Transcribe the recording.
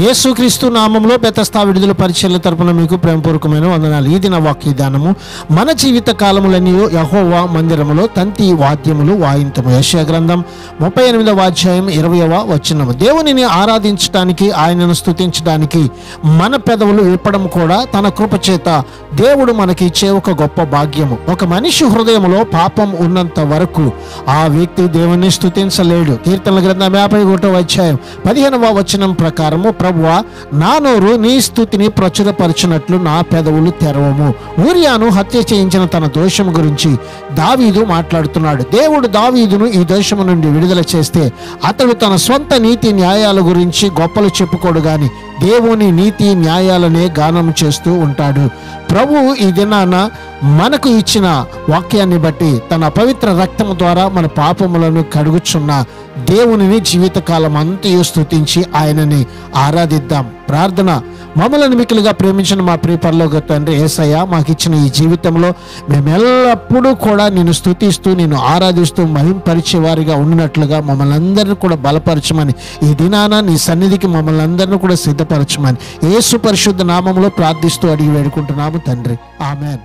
యేసుక్రీస్తు నామంలో బెతస్తా విడుదల పరిచర్ల తరపున మీకు ప్రేమపూర్వకమైన వందనాలు. ఈ దిన వాక్యదానము, మన జీవిత కాలములన్నీ యెహోవా మందిరములో తంతి వాద్యములు వాయింతము. యెషయా గ్రంథం 38వ అధ్యాయం 20వ వచనము. దేవునిని ఆరాధించడానికి, ఆయనను స్తుతించడానికి మన పెదవులు విప్పడం కూడా తన కృప చేత దేవుడు మనకి ఇచ్చే ఒక గొప్ప భాగ్యము. ఒక మనిషి హృదయంలో పాపం ఉన్నంత వరకు ఆ వ్యక్తి దేవుని స్తుతించలేడు. కీర్తనల గ్రంథం 51వ అధ్యాయం 15వ వచనం ప్రకారము, ప్రభువా నా నోరు నీ స్తుతిని ప్రచురపరచునట్లు నా పెదవులు తెరవము. ఊరియాను హత్య చేయించిన తన దోషం గురించి దావీదు మాట్లాడుతున్నాడు. దేవుడు దావీదును ఈ దోషము నుండి విడుదల చేస్తే అతడు తన స్వంత నీతి న్యాయాల గురించి గొప్పలు చెప్పుకోడు గాని దేవుని నీతి న్యాయాలనే గానం చేస్తూ ఉంటాడు. ప్రభువు ఈ దినాన మనకు ఇచ్చిన వాక్యాన్ని బట్టి తన పవిత్ర రక్తము ద్వారా మన పాపములను కడుగుచున్న దేవునిని జీవితకాలం అంతయు స్తుతించి ఆయనని ఆరాధిద్దాం. ప్రార్థన. మమ్మల్ని మిక్కిలిగా ప్రేమించిన మా ప్రియ పరలోక తండ్రి యేసయ్య, మాకు ఇచ్చిన ఈ జీవితంలో మేము ఎల్లప్పుడూ కూడా నిన్ను స్తుతిస్తూ నిన్ను ఆరాధిస్తూ మహింపరిచే వారిగా ఉన్నట్లుగా మమ్మల్ని అందరినీ కూడా బలపరచమని, ఈ దినాన నీ సన్నిధికి మమ్మల్ని అందరినీ కూడా సిద్ధపరచమని యేసు పరిశుద్ధ నామంలో ప్రార్థిస్తూ అడిగి వేడుకుంటున్నాము తండ్రి. ఆమెన్.